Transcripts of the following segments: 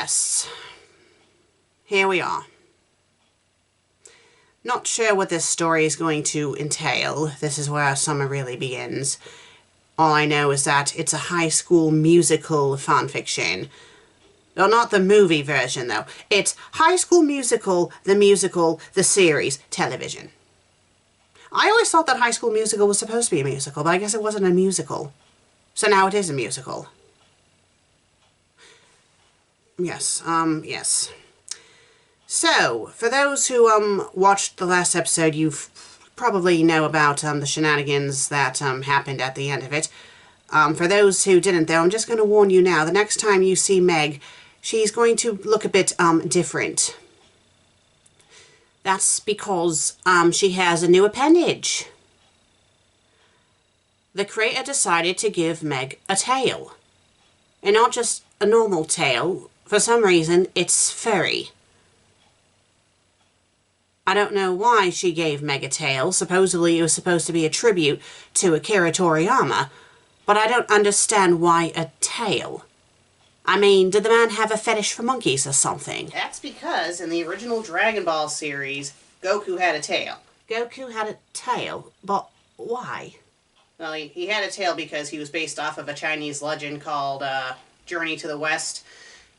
yes, here we are. Not sure what this story is going to entail. This is where summer really begins. All I know is that it's a high school musical fanfiction. Well, not the movie version, though. It's High School Musical, the series, television. I always thought that High School Musical was supposed to be a musical, but I guess it wasn't a musical. So now it is a musical. Yes, yes. So, for those who, watched the last episode, you probably know about, the shenanigans that, happened at the end of it. For those who didn't, though, I'm just going to warn you now, the next time you see Meg, she's going to look a bit, different. That's because, she has a new appendage. The creator decided to give Meg a tail. And not just a normal tail. For some reason, it's furry. I don't know why she gave Meg a tail. Supposedly it was supposed to be a tribute to Akira Toriyama. But I don't understand why a tail. I mean, did the man have a fetish for monkeys or something? That's because in the original Dragon Ball series, Goku had a tail. Goku had a tail? But why? Well, he had a tail because he was based off of a Chinese legend called Journey to the West.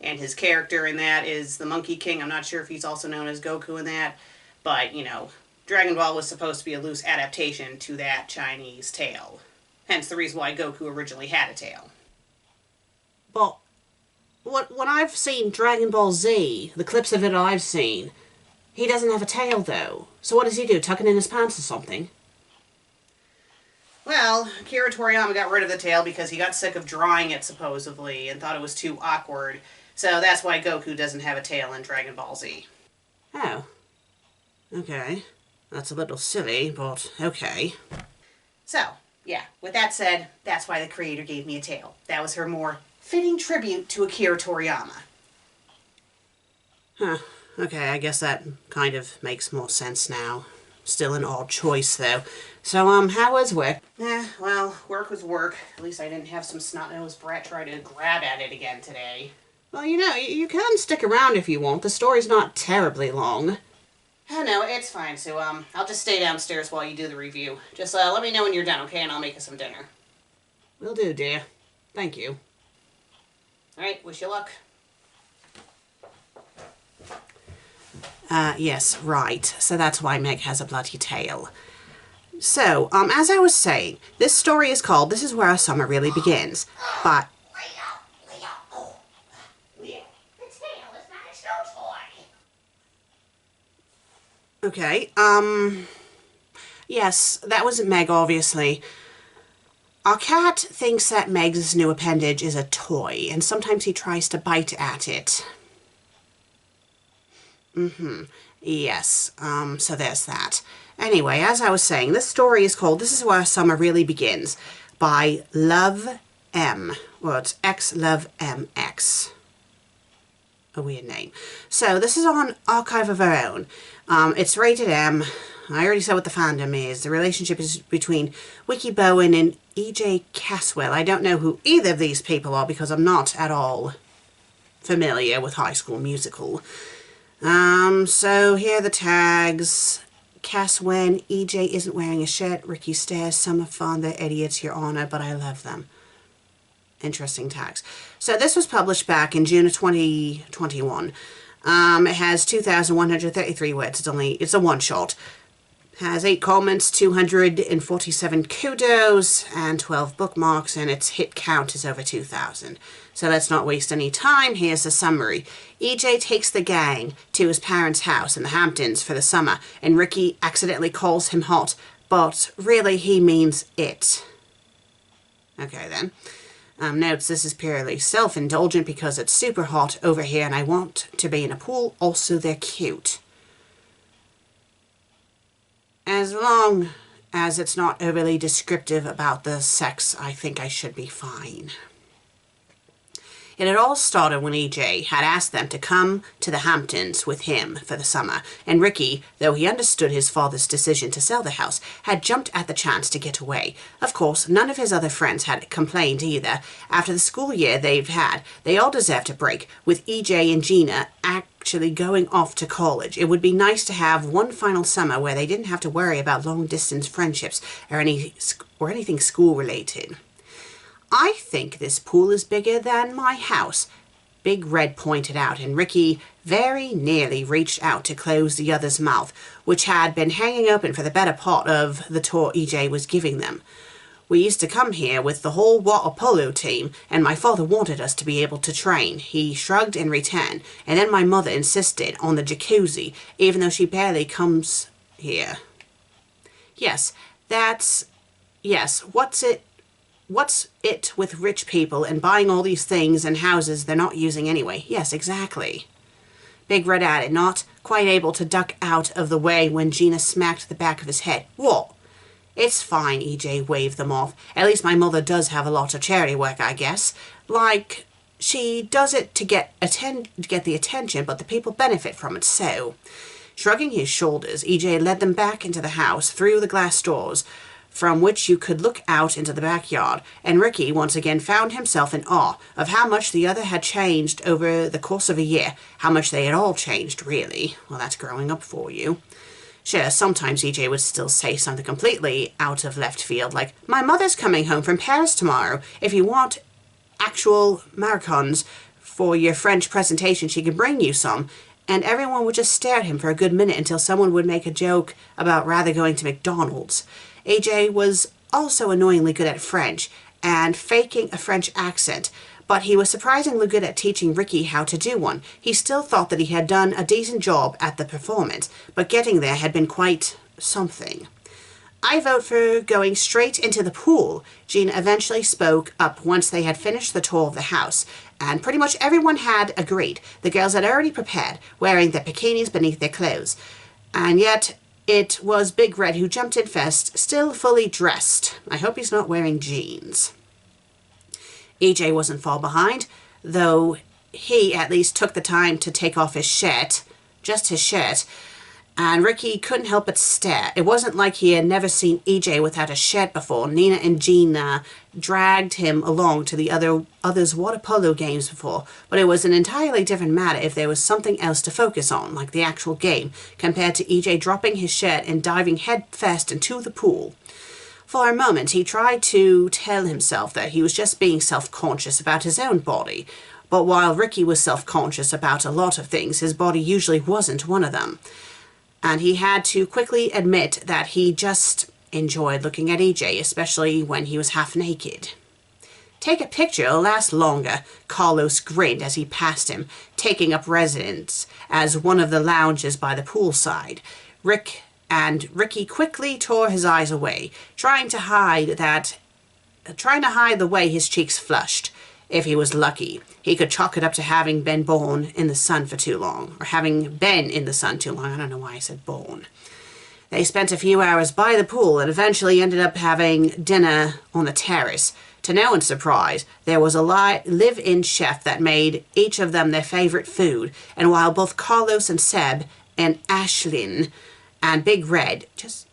And his character in that is the Monkey King. I'm not sure if he's also known as Goku in that. But, you know, Dragon Ball was supposed to be a loose adaptation to that Chinese tale. Hence the reason why Goku originally had a tail. But when I've seen Dragon Ball Z, the clips of it I've seen, he doesn't have a tail, though. So what does he do, tuck it in his pants or something? Well, Akira Toriyama got rid of the tail because he got sick of drawing it, supposedly, and thought it was too awkward. So that's why Goku doesn't have a tail in Dragon Ball Z. Oh. Okay. That's a little silly, but okay. So, yeah, with that said, that's why the creator gave me a tail. That was her more fitting tribute to Akira Toriyama. Huh. Okay, I guess that kind of makes more sense now. Still an odd choice, though. So, how was work? Well, work was work. At least I didn't have some snot-nosed brat try to grab at it again today. Well, you know, you can stick around if you want. The story's not terribly long. Oh, no, it's fine, Sue. I'll just stay downstairs while you do the review. Just, let me know when you're done, okay? And I'll make us some dinner. Will do, dear. Thank you. Alright, wish you luck. Yes, right. So that's why Meg has a bloody tail. So, as I was saying, this story is called This Is Where Our Summer Really Begins, by... Okay, yes, that wasn't Meg, obviously. Our cat thinks that Meg's new appendage is a toy, and sometimes he tries to bite at it. Yes, so there's that. Anyway, as I was saying, this story is called This Is Where Summer Really Begins by Love M. Well, it's X Love MX. A weird name. So this is on Archive of Our Own. It's rated M. I already said what the fandom is. The relationship is between Wiki Bowen and E.J. Caswell. I don't know who either of these people are because I'm not at all familiar with High School Musical. So here are the tags. Caswen, E.J. isn't wearing a shirt. Ricky stares. Some are fun. They're idiots, Your Honor, but I love them. Interesting tags. So this was published back in June of 2021. It has 2,133 words. It's a one-shot. Has 8 comments, 247 kudos, and 12 bookmarks, and its hit count is over 2,000. So let's not waste any time. Here's the summary. EJ takes the gang to his parents' house in the Hamptons for the summer, and Ricky accidentally calls him hot, but really he means it. Okay then. Notes this is purely self-indulgent because it's super hot over here and I want to be in a pool. Also, they're cute. As long as it's not overly descriptive about the sex, I think I should be fine. It had all started when EJ had asked them to come to the Hamptons with him for the summer, and Ricky, though he understood his father's decision to sell the house, had jumped at the chance to get away. Of course, none of his other friends had complained either. After the school year they've had, they all deserved a break, with EJ and Gina actually going off to college. It would be nice to have one final summer where they didn't have to worry about long-distance friendships or anything school-related. "I think this pool is bigger than my house," Big Red pointed out, and Ricky very nearly reached out to close the other's mouth, which had been hanging open for the better part of the tour EJ was giving them. "We used to come here with the whole water polo team, and my father wanted us to be able to train." He shrugged in return, and then my mother insisted on the jacuzzi, even though she barely comes here. Yes, what's it with rich people and buying all these things and houses they're not using anyway? Yes, exactly. Big Red added, not quite able to duck out of the way when Gina smacked the back of his head. "What?" "It's fine," EJ waved them off. "At least my mother does have a lot of charity work, I guess. Like, she does it to get the attention, but the people benefit from it, so." Shrugging his shoulders, EJ led them back into the house through the glass doors, from which you could look out into the backyard, and Ricky once again found himself in awe of how much the other had changed over the course of a year, how much they had all changed, really. Well, that's growing up for you. Sure, sometimes EJ would still say something completely out of left field, like, "My mother's coming home from Paris tomorrow. If you want actual maracons for your French presentation, she can bring you some." And everyone would just stare at him for a good minute until someone would make a joke about rather going to McDonald's. AJ was also annoyingly good at French and faking a French accent, but he was surprisingly good at teaching Ricky how to do one. He still thought that he had done a decent job at the performance, but getting there had been quite something. "I vote for going straight into the pool," Gina eventually spoke up once they had finished the tour of the house, and pretty much everyone had agreed. The girls had already prepared, wearing their bikinis beneath their clothes, and yet it was Big Red who jumped in first, still fully dressed. I hope he's not wearing jeans. EJ wasn't far behind, though he at least took the time to take off his shirt, just his shirt, and Ricky couldn't help but stare. It wasn't like he had never seen EJ without a shirt before. Nina and Gina dragged him along to the others' water polo games before, but it was an entirely different matter if there was something else to focus on, like the actual game, compared to EJ dropping his shirt and diving headfirst into the pool. For a moment, he tried to tell himself that he was just being self-conscious about his own body, but while Ricky was self-conscious about a lot of things, his body usually wasn't one of them. And he had to quickly admit that he just enjoyed looking at EJ, especially when he was half naked. "Take a picture, it'll last longer," Carlos grinned as he passed him, taking up residence as one of the lounges by the poolside. Ricky quickly tore his eyes away, trying to hide the way his cheeks flushed. If he was lucky, he could chalk it up to having been born in the sun for too long, or having been in the sun too long. I don't know why I said born. They spent a few hours by the pool and eventually ended up having dinner on the terrace. To no one's surprise, there was a live-in chef that made each of them their favorite food, and while both Carlos and Seb and Ashlyn and Big Red, just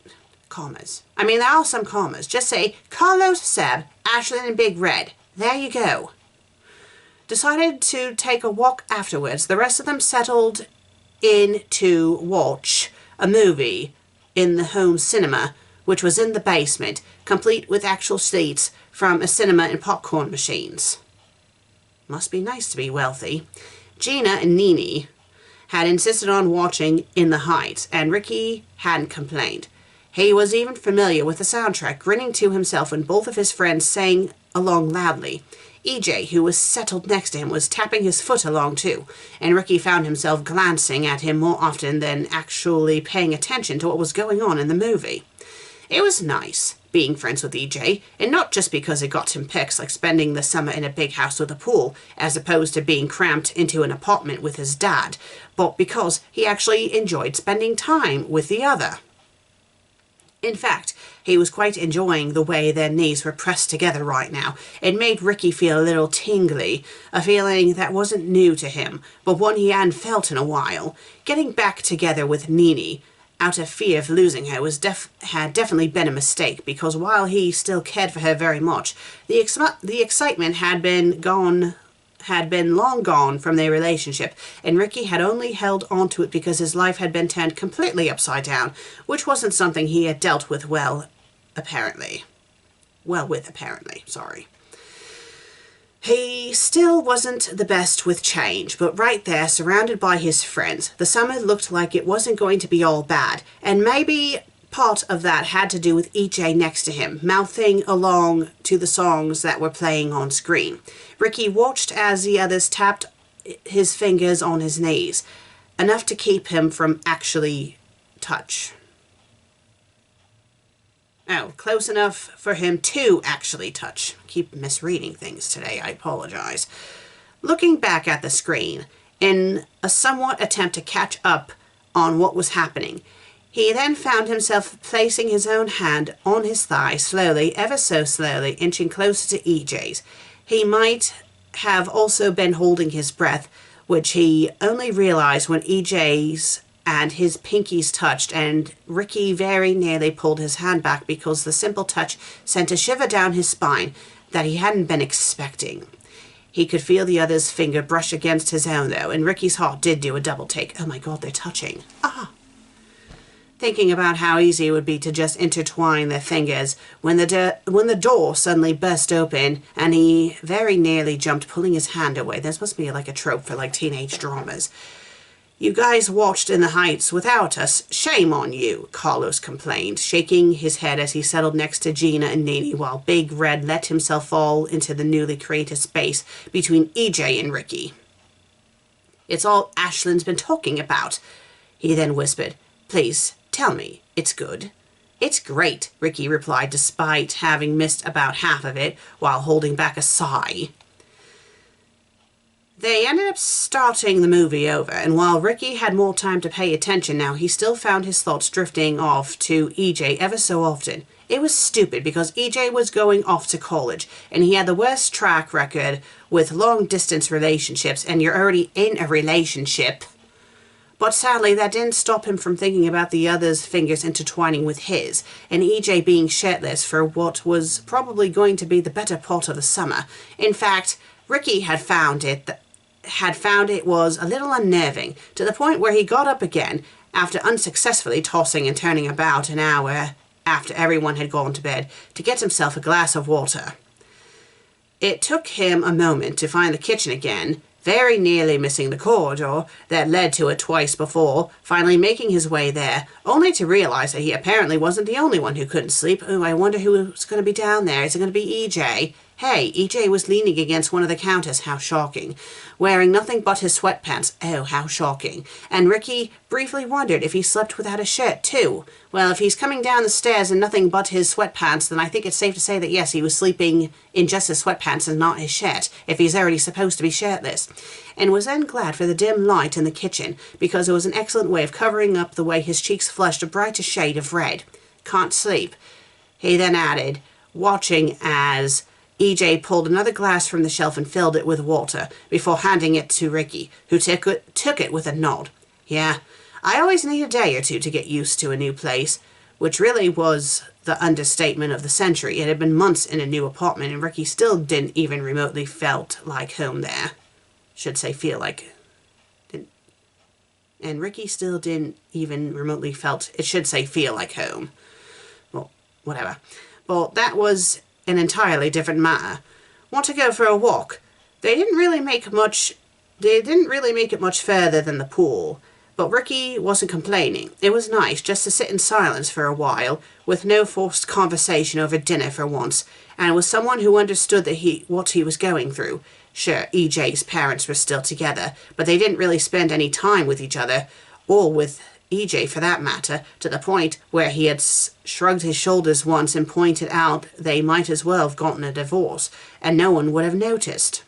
commas. I mean, there are some commas. Just say Carlos, Seb, Ashlyn, and Big Red. There you go. Decided to take a walk afterwards. The rest of them settled in to watch a movie in the home cinema, which was in the basement, complete with actual seats from a cinema and popcorn machines. Must be nice to be wealthy. Gina and Nini had insisted on watching In the Heights, and Ricky hadn't complained. He was even familiar with the soundtrack, grinning to himself when both of his friends sang along loudly. EJ, who was settled next to him, was tapping his foot along too, and Ricky found himself glancing at him more often than actually paying attention to what was going on in the movie. It was nice being friends with EJ, and not just because it got him perks like spending the summer in a big house with a pool, as opposed to being cramped into an apartment with his dad, but because he actually enjoyed spending time with the other. In fact, he was quite enjoying the way their knees were pressed together right now. It made Ricky feel a little tingly, a feeling that wasn't new to him, but one he hadn't felt in a while. Getting back together with Nini, out of fear of losing her, had definitely been a mistake, because while he still cared for her very much, the excitement had been long gone from their relationship, and Ricky had only held on to it because his life had been turned completely upside down, which wasn't something he had dealt with apparently. He still wasn't the best with change, but right there, surrounded by his friends, the summer looked like it wasn't going to be all bad, and maybe part of that had to do with EJ next to him, mouthing along to the songs that were playing on screen. Ricky watched as the others tapped his fingers on his knees, enough to keep him from actually touch. Oh, close enough for him to actually touch. I keep misreading things today, I apologize. Looking back at the screen, in a somewhat attempt to catch up on what was happening, he then found himself placing his own hand on his thigh, slowly, ever so slowly, inching closer to EJ's. He might have also been holding his breath, which he only realized when EJ's and his pinkies touched, and Ricky very nearly pulled his hand back because the simple touch sent a shiver down his spine that he hadn't been expecting. He could feel the other's finger brush against his own, though, and Ricky's heart did do a double take. Oh my god, they're touching. Ah! Thinking about how easy it would be to just intertwine their fingers when the door suddenly burst open and he very nearly jumped, pulling his hand away. This must be like a trope for like teenage dramas. "You guys watched in the Heights without us. Shame on you," Carlos complained, shaking his head as he settled next to Gina and Nini while Big Red let himself fall into the newly created space between EJ and Ricky. "It's all Ashlyn's been talking about," he then whispered. "Please, tell me, it's good." "It's great," Ricky replied, despite having missed about half of it, while holding back a sigh. They ended up starting the movie over, and while Ricky had more time to pay attention now, he still found his thoughts drifting off to EJ ever so often. It was stupid because EJ was going off to college, and he had the worst track record with long-distance relationships, and you're already in a relationship. But sadly, that didn't stop him from thinking about the other's fingers intertwining with his, and EJ being shirtless for what was probably going to be the better part of the summer. In fact, Ricky had found it was a little unnerving, to the point where he got up again, after unsuccessfully tossing and turning about an hour after everyone had gone to bed, to get himself a glass of water. It took him a moment to find the kitchen again, very nearly missing the corridor that led to it twice before, finally making his way there, only to realize that he apparently wasn't the only one who couldn't sleep. Oh, I wonder who was going to be down there. Is it going to be EJ? Hey, EJ was leaning against one of the counters, how shocking, wearing nothing but his sweatpants. Oh, how shocking. And Ricky briefly wondered if he slept without a shirt, too. Well, if he's coming down the stairs in nothing but his sweatpants, then I think it's safe to say that yes, he was sleeping in just his sweatpants and not his shirt, if he's already supposed to be shirtless. And was then glad for the dim light in the kitchen, because it was an excellent way of covering up the way his cheeks flushed a brighter shade of red. "Can't sleep," he then added, watching as EJ pulled another glass from the shelf and filled it with water, before handing it to Ricky, who took it with a nod. "Yeah, I always need a day or two to get used to a new place," which really was the understatement of the century. It had been months in a new apartment, and Ricky still didn't even remotely felt like home there. Should say feel like. And Ricky still didn't even remotely feel like home. Well, whatever. But that was an entirely different matter. "Want to go for a walk?" They didn't really make it much further than the pool, but Ricky wasn't complaining. It was nice just to sit in silence for a while, with no forced conversation over dinner for once, and with someone who understood what he was going through. Sure, EJ's parents were still together, but they didn't really spend any time with each other, or with EJ for that matter, to the point where he had shrugged his shoulders once and pointed out they might as well have gotten a divorce, and no one would have noticed.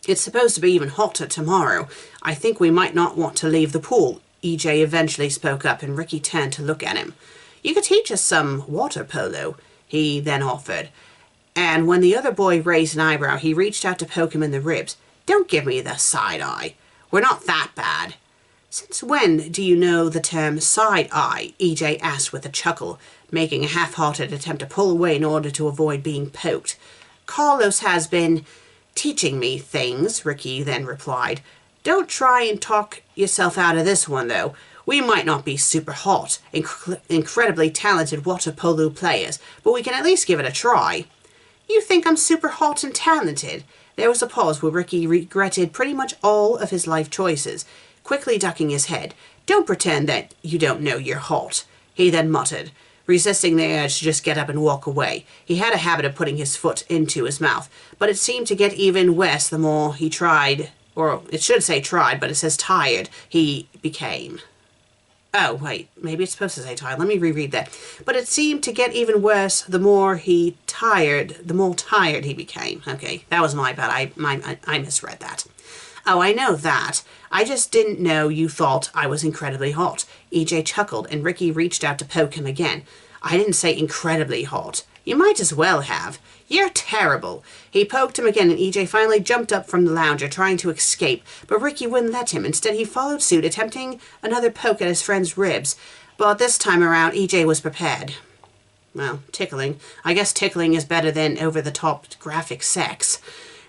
"It's supposed to be even hotter tomorrow. I think we might not want to leave the pool," EJ eventually spoke up, and Ricky turned to look at him. You could teach us some water polo, he then offered. And when the other boy raised an eyebrow, he reached out to poke him in the ribs. Don't give me the side eye. We're not that bad. Since when do you know the term side eye? EJ asked with a chuckle, making a half-hearted attempt to pull away in order to avoid being poked. Carlos has been teaching me things, Ricky then replied. Don't try and talk yourself out of this one, though. We might not be super hot, incredibly talented water polo players, but we can at least give it a try. You think I'm super hot and talented? There was a pause where Ricky regretted pretty much all of his life choices, quickly ducking his head. Don't pretend that you don't know you're hot, he then muttered, resisting the urge to just get up and walk away. He had a habit of putting his foot into his mouth, but it seemed to get even worse the more he tried, or it should say tried, but it says tired, he became. Oh, wait, maybe it's supposed to say tired. Let me reread that. But it seemed to get even worse the more tired he became. Okay, that was my bad. I misread that. Oh, I know that. I just didn't know you thought I was incredibly hot. EJ chuckled, and Ricky reached out to poke him again. I didn't say incredibly hot. You might as well have. You're terrible. He poked him again, and EJ finally jumped up from the lounger, trying to escape, but Ricky wouldn't let him. Instead, he followed suit, attempting another poke at his friend's ribs. But this time around, EJ was prepared. Well, tickling. I guess tickling is better than over-the-top graphic sex.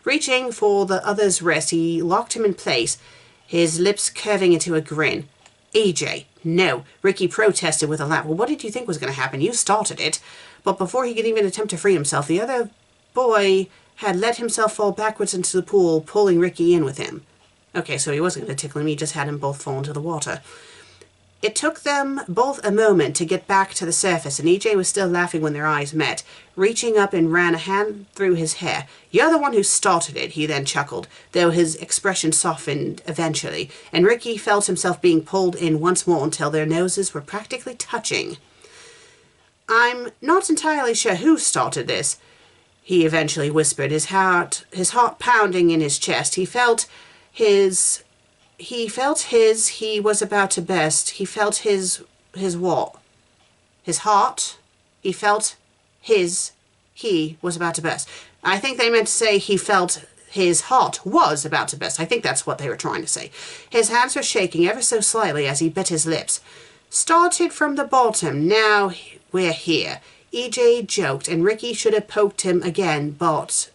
Reaching for the other's wrist, he locked him in place, his lips curving into a grin. EJ, no. Ricky protested with a laugh. Well, what did you think was going to happen? You started it. But before he could even attempt to free himself, the other boy had let himself fall backwards into the pool, pulling Ricky in with him. Okay, so he wasn't going to tickle him, he just had him both fall into the water. It took them both a moment to get back to the surface, and EJ was still laughing when their eyes met, reaching up and ran a hand through his hair. You're the one who started it, he then chuckled, though his expression softened eventually, and Ricky felt himself being pulled in once more until their noses were practically touching. I'm not entirely sure who started this, he eventually whispered, his heart pounding in his chest. He felt his, he was about to burst. He felt his what? His heart? He felt he was about to burst. I think they meant to say he felt his heart was about to burst. I think that's what they were trying to say. His hands were shaking ever so slightly as he bit his lips. Started from the bottom, now we're here. EJ joked, and Ricky should have poked him again, just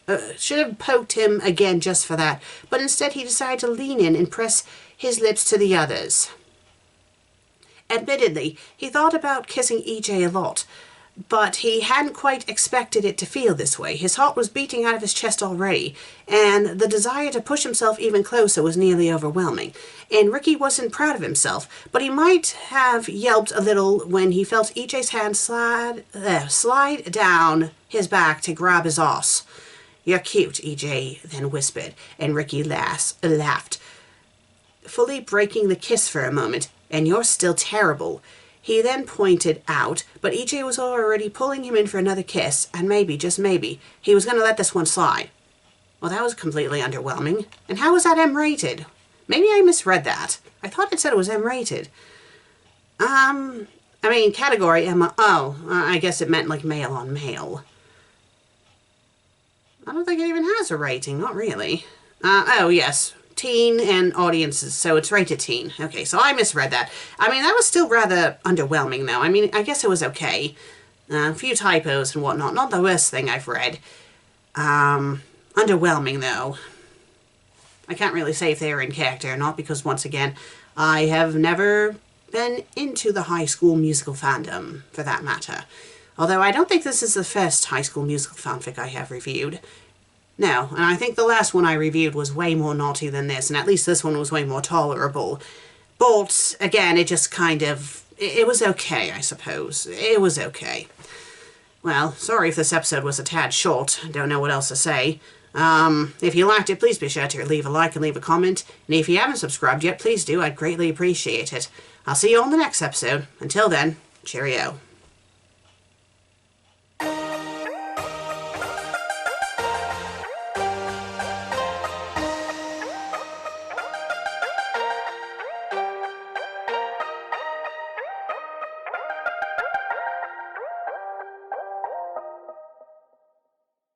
for that. But instead he decided to lean in and press his lips to the others. Admittedly, he thought about kissing EJ a lot, but he hadn't quite expected it to feel this way. His heart was beating out of his chest already, and the desire to push himself even closer was nearly overwhelming. And Ricky wasn't proud of himself, but he might have yelped a little when he felt EJ's hand slide down his back to grab his ass. You're cute, EJ then whispered, and Ricky laughed, fully breaking the kiss for a moment. And you're still terrible. He then pointed out, but EJ was already pulling him in for another kiss, and maybe, just maybe, he was going to let this one slide. Well, that was completely underwhelming. And how was that M-rated? Maybe I misread that. I thought it said it was M-rated. I mean, category M... Oh, I guess it meant like male on male. I don't think it even has a rating, not really. Oh, yes. Teen and audiences, so it's rated teen. Okay, so I misread that. I mean, that was still rather underwhelming, though. I mean, I guess it was okay. A few typos and whatnot. Not the worst thing I've read. Underwhelming, though. I can't really say if they are in character or not, because once again, I have never been into the High School Musical fandom, for that matter. Although I don't think this is the first High School Musical fanfic I have reviewed. No, and I think the last one I reviewed was way more naughty than this, and at least this one was way more tolerable. But, again, it just kind of... It was okay, I suppose. It was okay. Well, sorry if this episode was a tad short. Don't know what else to say. If you liked it, please be sure to leave a like and leave a comment. And if you haven't subscribed yet, please do. I'd greatly appreciate it. I'll see you on the next episode. Until then, cheerio.